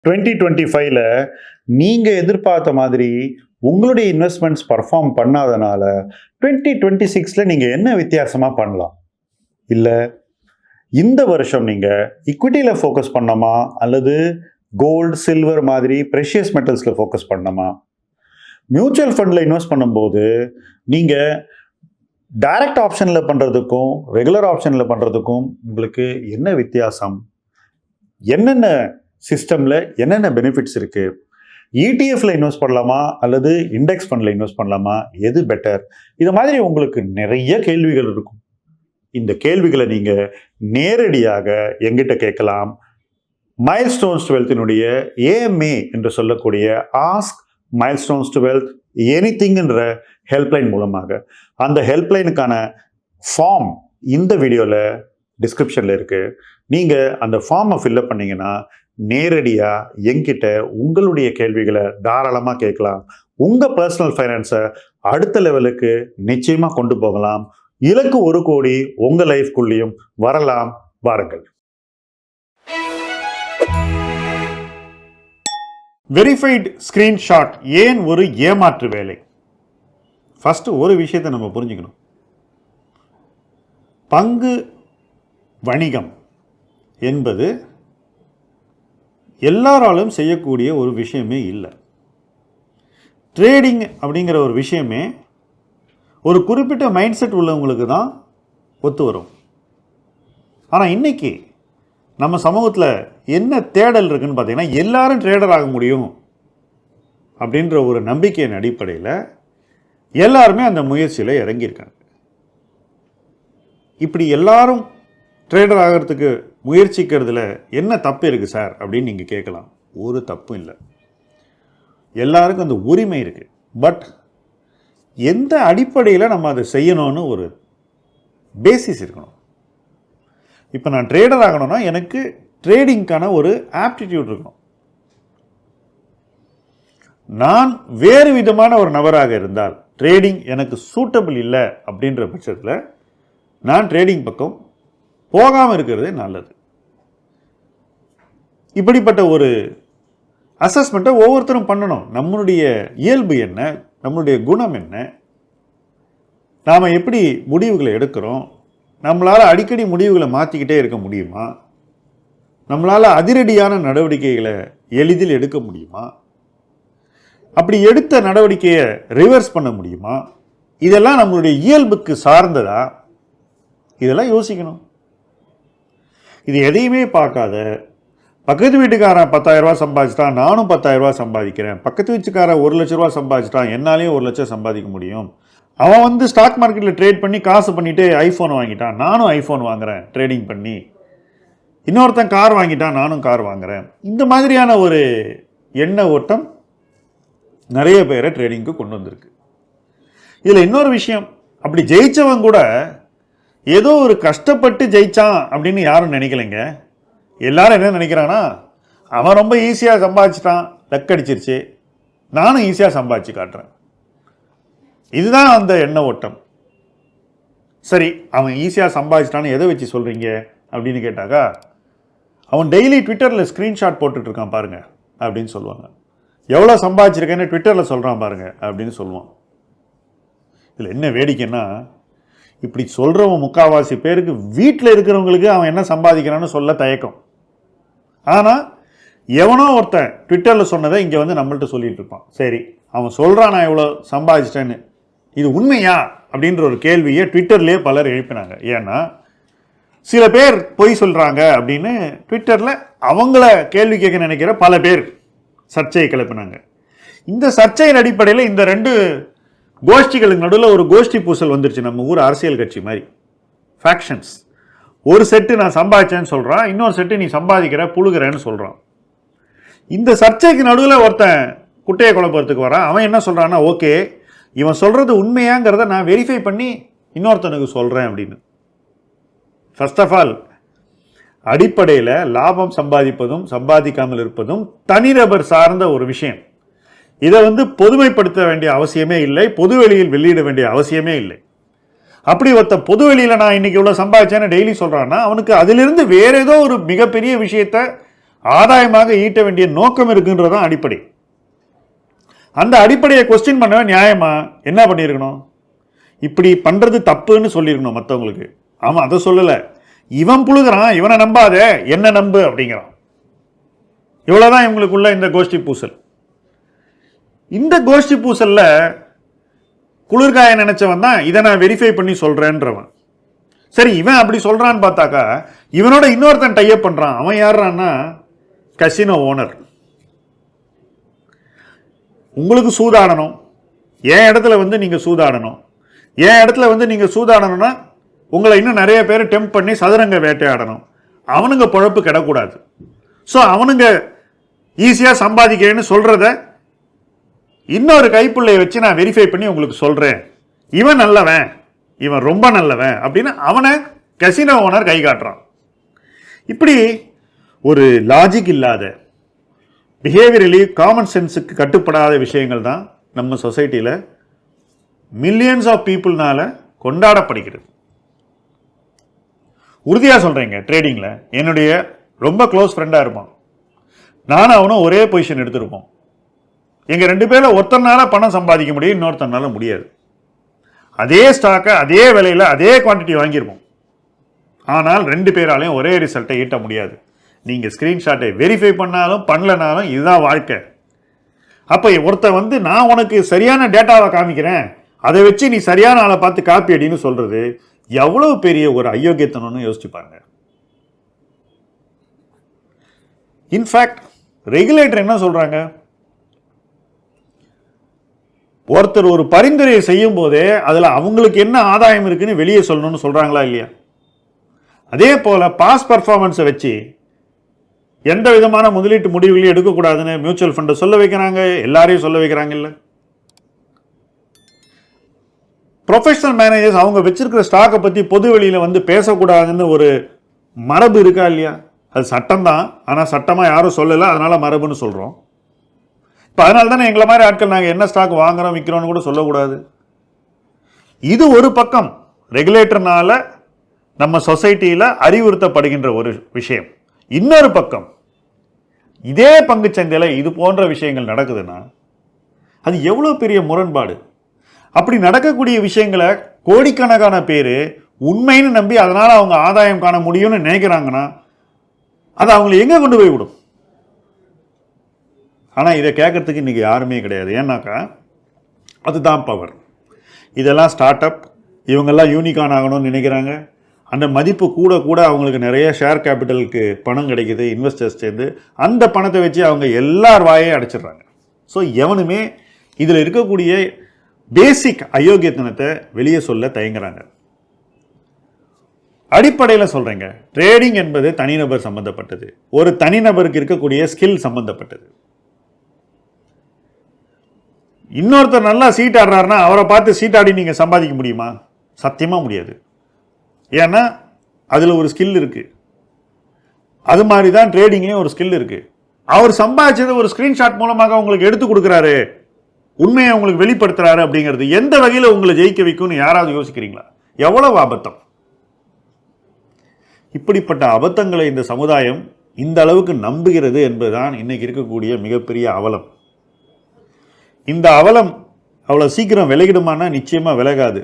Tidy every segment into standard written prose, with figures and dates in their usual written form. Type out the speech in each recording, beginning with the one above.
2025ல நீங்க எதிர்பார்த்த மாதிரி உங்களுடைய இன்வெஸ்ட்மெண்ட்ஸ் பர்ஃபார்ம் பண்ணாதனால 2026ல நீங்க என்ன வித்தியாசமா பண்ணலாம்? இல்ல இந்த வருஷம் நீங்க ஈக்விட்டியில ஃபோக்கஸ் பண்ணணுமா அல்லது கோல்டு, சில்வர் மாதிரி ப்ரெஷியஸ் மெட்டல்ஸ்ல ஃபோக்கஸ் பண்ணணுமா? மியூச்சுவல் ஃபண்ட்ல இன்வெஸ்ட் பண்ணும்போது நீங்க டைரக்ட் ஆப்ஷன்ல பண்றதுக்கும் ரெகுலர் ஆப்ஷன்ல பண்றதுக்கும் உங்களுக்கு என்ன வித்தியாசம்? என்னென்ன சிஸ்டம்ல என்னென்ன பெனிஃபிட்ஸ் இருக்கு? இடிஎஃப்ல இன்வெஸ்ட் பண்ணலாமா அல்லது இண்டெக்ஸ் ஃபண்ட்ல இன்வெஸ்ட் பண்ணலாமா? எது பெட்டர்? இது மாதிரி உங்களுக்கு நிறைய கேள்விகள் இருக்கும். இந்த கேள்விகளை நீங்க நேரடியாக எங்கிட்ட கேட்கலாம். மைல்ஸ்டோன்ஸ் டு வெல்த்தினுடைய ஏஎம்ஏ என்று சொல்லக்கூடிய ஆஸ்க் மைல்ஸ்டோன்ஸ் டு வெல்த் எனிதிங்ன்ற ஹெல்ப்லைன் மூலமாக. அந்த ஹெல்ப்லைனுக்கான ஃபார்ம் இந்த வீடியோவில் டிஸ்கிரிப்ஷனில் இருக்கு. நீங்கள் அந்த ஃபார்மை ஃபில்அப் பண்ணீங்கன்னா நேரடியாக என்கிட்ட உங்களுடைய கேள்விகளை தாராளமாக கேட்கலாம். உங்கள் பர்சனல் ஃபைனான்ஸை அடுத்த லெவலுக்கு நிச்சயமாக கொண்டு போகலாம். இலக்கு 1 கோடி உங்கள் லைஃப்குள்ளேயும் வரலாம். வாருங்கள். வெரிஃபைடு ஸ்கிரீன்ஷாட் ஏன் ஒரு ஏமாற்று வேலை? ஃபர்ஸ்ட் ஒரு விஷயத்தை நம்ம புரிஞ்சுக்கணும். பங்கு வணிகம் என்பது எல்லாராலும் செய்யக்கூடிய ஒரு விஷயமே இல்லை. ட்ரேடிங் அப்படிங்கிற ஒரு விஷயமே ஒரு குறிப்பிட்ட மைண்ட் செட் உள்ளவங்களுக்கு தான் ஒத்து வரும். ஆனால் இன்னைக்கு நம்ம சமூகத்தில் என்ன தேடல் இருக்குன்னு பார்த்தீங்கன்னா, எல்லாரும் ட்ரேடர் ஆக முடியும் அப்படின்ற ஒரு நம்பிக்கையின் அடிப்படையில் எல்லாருமே அந்த முயற்சியில் இறங்கியிருக்காங்க. இப்படி எல்லாரும் ட்ரேடர் ஆகிறதுக்கு முயற்சிக்கிறதுல என்ன தப்பு இருக்குது சார் அப்படின்னு நீங்கள் கேட்கலாம். ஒரு தப்பும் இல்லை. எல்லாருக்கும் அந்த உரிமை இருக்குது. பட் எந்த அடிப்படையில் நம்ம அதை செய்யணும்னு ஒரு பேசிஸ் இருக்கணும். இப்போ நான் ட்ரேடர் ஆகணும்னா எனக்கு ட்ரேடிங்க்கான ஒரு ஆப்டிடியூட் இருக்கணும். நான் வேறு விதமான ஒரு நபராக இருந்தால், ட்ரேடிங் எனக்கு சூட்டபிள் இல்லை அப்படின்ற பட்சத்தில் நான் ட்ரேடிங் பக்கம் போகாமல் இருக்கிறது நல்லது. இப்படிப்பட்ட ஒரு அசஸ்மெண்ட்டை ஒவ்வொருத்தரும் பண்ணணும். நம்மளுடைய இயல்பு என்ன, நம்மளுடைய குணம் என்ன, நாம் எப்படி முடிவுகளை எடுக்கிறோம், நம்மளால் அடிக்கடி முடிவுகளை மாற்றிக்கிட்டே இருக்க முடியுமா, நம்மளால் அதிரடியான நடவடிக்கைகளை எளிதில் எடுக்க முடியுமா, அப்படி எடுத்த நடவடிக்கையை ரிவர்ஸ் பண்ண முடியுமா, இதெல்லாம் நம்மளுடைய இயல்புக்கு சார்ந்ததா, இதெல்லாம் யோசிக்கணும். இது எதையுமே பார்க்காத பக்கத்து வீட்டுக்காரன் 10,000 ரூபா சம்பாதிச்சிட்டான், நானும் 10,000 ரூபா சம்பாதிக்கிறேன், பக்கத்து வீட்டுக்காரன் 1 லட்ச ரூபா சம்பாதிச்சிட்டான், என்னாலையும் 1 லட்சம் சம்பாதிக்க முடியும், அவன் ஸ்டாக் மார்க்கெட்டில் ட்ரேட் பண்ணி காசு பண்ணிட்டு ஐஃபோன் வாங்கிட்டான், நானும் ஐஃபோன் வாங்குறேன் ட்ரேடிங் பண்ணி, இன்னொருத்தன் கார் வாங்கிட்டான், நானும் கார் வாங்குறேன். இந்த மாதிரியான ஒரு எண்ண ஓட்டம் நிறைய பேரை ட்ரேடிங்க்கு கொண்டு வந்திருக்கு. இதில் இன்னொரு விஷயம், அப்படி ஜெயிச்சவன் கூட ஏதோ ஒரு கஷ்டப்பட்டு ஜெயிச்சான் அப்படின்னு யாரும் நினைக்கலைங்க. எல்லாரும் என்ன நினைக்கிறாங்கன்னா, அவன் ரொம்ப ஈஸியாக சம்பாதிச்சிட்டான், லக் அடிச்சிருச்சு, நானும் ஈஸியாக சம்பாதிச்சு காட்டுறேன். இதுதான் அந்த எண்ண ஓட்டம். சரி, அவன் ஈஸியாக சம்பாதிச்சிட்டான்னு எதை வச்சு சொல்கிறீங்க அப்படின்னு கேட்டாக்கா, அவன் டெய்லி ட்விட்டரில் ஸ்க்ரீன்ஷாட் போட்டுட்ருக்கான் பாருங்க அப்படின்னு சொல்லுவாங்க. எவ்வளோ சம்பாதிச்சிருக்கேன்னு ட்விட்டரில் சொல்கிறான் பாருங்க அப்படின்னு சொல்லுவான். இதில் என்ன வேடிக்கைன்னா, இப்படி சொல்கிறவன் முக்கால்வாசி பேருக்கு வீட்டில் இருக்கிறவங்களுக்கு அவன் என்ன சம்பாதிக்கிறான்னு சொல்ல தயக்கம். ஆனால் எவனோ ஒருத்தன் ட்விட்டரில் சொன்னதை இங்கே நம்மள்ட்ட சொல்லிட்டு இருப்பான். சரி, அவன் சொல்கிறான் நான் எவ்வளோ சம்பாதிச்சிட்டேன்னு, இது உண்மையா அப்படின்ற ஒரு கேள்வியை ட்விட்டர்லேயே பலர் எழுப்பினாங்க. ஏன்னா சில பேர் பொய் சொல்கிறாங்க அப்படின்னு ட்விட்டரில் அவங்கள கேள்வி கேட்க நினைக்கிற பல பேர் சர்ச்சையை கிளப்பினாங்க. இந்த சர்ச்சையின் அடிப்படையில் இந்த 2 கோஷ்டிகளுக்கு நடுவில் ஒரு கோஷ்டி பூசல் வந்துருச்சு. நம்ம ஊர் அரசியல் கட்சி மாதிரி ஃபேக்ஷன்ஸ். ஒரு செட்டு நான் சம்பாதிச்சேன்னு சொல்கிறான், இன்னொரு செட்டு நீ சம்பாதிக்கிற புழுகிறேன்னு சொல்கிறான். இந்த சர்ச்சைக்கு நடுவில் ஒருத்தன் குட்டையை குழப்பறதுக்கு வரான். அவன் என்ன சொல்கிறான்னா, ஓகே இவன் சொல்கிறது உண்மையாங்கிறத நான் வெரிஃபை பண்ணி இன்னொருத்தனுக்கு சொல்கிறேன் அப்படின்னு. ஃபர்ஸ்ட் ஆஃப் ஆல், அடிப்படையில் லாபம் சம்பாதிப்பதும் சம்பாதிக்காமல் இருப்பதும் தனிநபர் சார்ந்த ஒரு விஷயம். இதை பொதுமைப்படுத்த வேண்டிய அவசியமே இல்லை, பொதுவெளியில் வெளியிட வேண்டிய அவசியமே இல்லை. அப்படி ஒருத்த பொதுவெளியில் நான் இன்னைக்கு இவ்வளோ சம்பாதிச்சேன்னு டெய்லி சொல்கிறான்னா, அவனுக்கு அதிலிருந்து வேற ஏதோ ஒரு மிகப்பெரிய விஷயத்த ஆதாயமாக ஈட்ட வேண்டிய நோக்கம் இருக்குன்றதான் அடிப்படை. அந்த அடிப்படையை கொஸ்டின் பண்ண நியாயமா என்ன பண்ணியிருக்கணும்? இப்படி பண்றது தப்புன்னு சொல்லியிருக்கணும் மற்றவங்களுக்கு. ஆமா, அதை சொல்லலை. இவன் புழுகிறான், இவனை நம்பாத, என்ன நம்பு அப்படிங்கிறான். இவ்வளவுதான் இவங்களுக்குள்ள இந்த கோஷ்டி பூசல். இந்த கோஷ்டி பூசல்ல குளிர்காய நினைச்சவன் தான் இதை நான் வெரிஃபை பண்ணி சொல்றேன்றவன். சரி, இவன் அப்படி சொல்றான்னு பார்த்தாக்கா இவனோட இன்னொருத்தன் டைப் பண்றான். அவன் யாருன்னா கசினோ ஓனர். உங்களுக்கு சூதாடணும், என் இடத்துல வந்து நீங்க சூதாடணும். என் இடத்துல வந்து நீங்க சூதாடணும்னா உங்களை இன்னும் நிறைய பேர் டெம்ப் பண்ணி சதுரங்க வேட்டையாடணும். அவனுங்க பொழப்பு கிடக்கூடாது. ஸோ அவனுங்க ஈஸியா சம்பாதிக்கிறேன்னு சொல்றத இன்னொரு கைப்புள்ளையை வச்சு நான் வெரிஃபை பண்ணி உங்களுக்கு சொல்றேன், இவன் நல்லவன், இவன் ரொம்ப நல்லவன் அப்படின்னு அவனை கசினோ ஓனர் கை காட்டுறான். இப்படி ஒரு லாஜிக் இல்லாத, பிஹேவியரலி காமன் சென்ஸுக்கு கட்டுப்படாத விஷயங்கள் தான் நம்ம சொசைட்டியில் மில்லியன்ஸ் ஆஃப் பீப்புள்னால கொண்டாடப்படுகிறது. உறுதியாக சொல்கிறேங்க, ட்ரேடிங்கில் என்னுடைய ரொம்ப க்ளோஸ் ஃப்ரெண்டாக இருப்பான். நானும் அவனும் ஒரே பொசிஷன் எடுத்திருப்போம். எங்கள் 2 பேரில் ஒருத்தனால பணம் சம்பாதிக்க முடியும், இன்னொருத்தனால முடியாது. அதே ஸ்டாக்கை அதே விலையில் அதே குவான்டிட்டி வாங்கியிருப்போம். ஆனால் 2 பேராலையும் ஒரே ரிசல்ட்டை ஈட்ட முடியாது. நீங்கள் ஸ்க்ரீன்ஷாட்டை வெரிஃபை பண்ணாலும் பண்ணலனாலும் இதுதான் வாழ்க்கை. அப்போ ஒருத்தர் வந்து நான் உனக்கு சரியான டேட்டாவை காமிக்கிறேன், அதை வச்சு நீ சரியான ஆளை பார்த்து காப்பி அடின்னு சொல்றது எவ்வளவு பெரிய ஒரு அயோக்கியத்தனம்னு யோசிச்சு பாருங்க. இன்ஃபேக்ட் ரெகுலேட்டர் என்ன சொல்றாங்க, ஒருத்தர் ஒரு பரிந்துரையை செய்யும் போதே அதுல அவங்களுக்கு என்ன ஆதாயம் இருக்குன்னு வெளியே சொல்லணும்னு சொல்றாங்களா இல்லையா? அதே போல பாஸ் பர்ஃபார்மன்ஸை வச்சு எந்த விதமான முதலீட்டு முடிவுகளையும் எடுக்கக்கூடாதுன்னு மியூச்சுவல் ஃபண்டை சொல்ல வைக்கிறாங்க, எல்லாரையும் சொல்ல வைக்கிறாங்க. இல்லை, ப்ரொஃபஷனல் மேனேஜர்ஸ் அவங்க வச்சிருக்கிற ஸ்டாக்கை பற்றி பொது வெளியில் வந்து பேசக்கூடாதுன்னு ஒரு மரபு இருக்கா இல்லையா? அது சட்டம் தான், ஆனால் சட்டமாக யாரும் சொல்லலை, அதனால மரபுன்னு சொல்கிறோம். இப்போ அதனால தானே எங்களை மாதிரி ஆட்கள் நாங்கள் என்ன ஸ்டாக் வாங்குறோம் விற்கிறோன்னு கூட சொல்லக்கூடாது. இது ஒரு பக்கம் ரெகுலேட்டர்னால நம்ம சொசைட்டியில் அறிவுறுத்தப்படுகின்ற ஒரு விஷயம். இன்னொரு பக்கம் இதே பங்குச்சந்தையில் இது போன்ற விஷயங்கள் நடக்குதுன்னா அது எவ்வளோ பெரிய முரண்பாடு. அப்படி நடக்கக்கூடிய விஷயங்களை கோடிக்கணக்கான பேர் உண்மைன்னு நம்பி அதனால் அவங்க ஆதாயம் காண முடியும்னு நினைக்கிறாங்கன்னா அது அவங்களை எங்கே கொண்டு போய் விடும்? ஆனால் இதை கேட்கறதுக்கு இன்றைக்கி யாருமே கிடையாது. ஏன்னாக்கா அதுதான் பவர். இதெல்லாம் ஸ்டார்ட் அப், இவங்கெல்லாம் யூனிகான் ஆகணும்னு நினைக்கிறாங்க. அந்த மதிப்பு கூட கூட அவங்களுக்கு நிறைய ஷேர் கேபிட்டலுக்கு பணம் கிடைக்குது, இன்வெஸ்டர்ஸ் சேர்ந்து அந்த பணத்தை வச்சு அவங்க எல்லார் வாயே அடைச்சிடுறாங்க. ஸோ எவனுமே இதில் இருக்கக்கூடிய பேசிக் அயோக்கியத்தனத்தை வெளியே சொல்ல தயங்குறாங்க. அடிப்படையில் சொல்கிறேங்க, ட்ரேடிங் என்பது தனிநபர் சம்பந்தப்பட்டது, ஒரு தனிநபருக்கு இருக்கக்கூடிய ஸ்கில் சம்பந்தப்பட்டது. இன்னொருத்தர் நல்லா சீட் ஆடுறாருன்னா அவரை பார்த்து சீட் ஆடி நீங்கள் சம்பாதிக்க முடியுமா? சத்தியமாக முடியாது. ஏன்னா அதில் ஒரு ஸ்கில் இருக்குது. அது மாதிரி தான் ட்ரேடிங்லேயும் ஒரு ஸ்கில் இருக்குது. அவர் சம்பாதிச்சது ஒரு ஸ்க்ரீன்ஷாட் மூலமாக உங்களுக்கு எடுத்து கொடுக்குறாரு, உண்மையை உங்களுக்கு வெளிப்படுத்துறாரு அப்படிங்கிறது எந்த வகையில் உங்களை ஜெயிக்க வைக்கும்னு யாராவது யோசிக்கிறீங்களா? எவ்வளவு அபத்தம்! இப்படிப்பட்ட அபத்தங்களை இந்த சமுதாயம் இந்த அளவுக்கு நம்புகிறது என்பதுதான் இன்னைக்கு இருக்கக்கூடிய மிகப்பெரிய அவலம். இந்த அவலம் அவ்வளோ சீக்கிரம் விலகிடுமானா நிச்சயமாக விலகாது.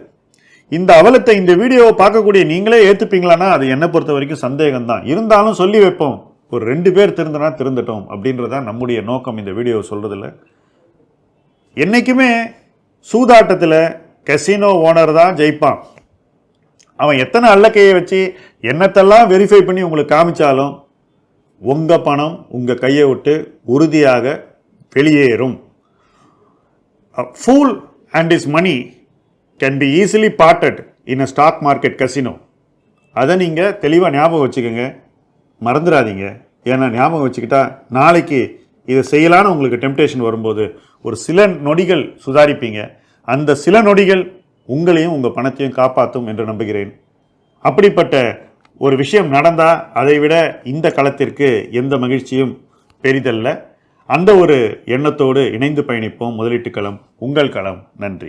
இந்த அவலத்தை இந்த வீடியோவை பார்க்கக்கூடிய நீங்களே ஏற்றுப்பீங்களான்னா அது என்னை பொறுத்த வரைக்கும் சந்தேகம்தான். இருந்தாலும் சொல்லி வைப்போம், ஒரு 2 பேர் திருந்தினா திருந்தட்டும் அப்படின்றதான் நம்முடைய நோக்கம் இந்த வீடியோவை சொல்கிறதில்ல. என்றைக்குமே சூதாட்டத்தில் கசினோ ஓனர் தான் ஜெயிப்பான். அவன் எத்தனை அல்லக்கையை வச்சு என்னத்தெல்லாம் வெரிஃபை பண்ணி உங்களுக்கு காமிச்சாலும் உங்கள் பணம் உங்கள் கையை விட்டு உறுதியாக வெளியேறும். Fool and his money can be easily parted in a stock market casino. அதை நீங்கள் தெளிவாக ஞாபகம் வச்சுக்கோங்க, மறந்துடாதீங்க. ஏன்னா ஞாபகம் வச்சுக்கிட்டா நாளைக்கு இதை செய்யலான்னு உங்களுக்கு டெம்டேஷன் வரும்போது ஒரு சில நொடிகள் சுதாரிப்பீங்க. அந்த சில நொடிகள் உங்களையும் உங்கள் பணத்தையும் காப்பாற்றும் என்று நம்புகிறேன். அப்படிப்பட்ட ஒரு விஷயம் நடந்தால் அதை விட இந்த களத்திற்கு எந்த மகிழ்ச்சியும் பெரிதல்ல. அந்த ஒரு எண்ணத்தோடு இணைந்து பயணிப்போம். முதலீட்டு களம் உங்கள் களம். நன்றி.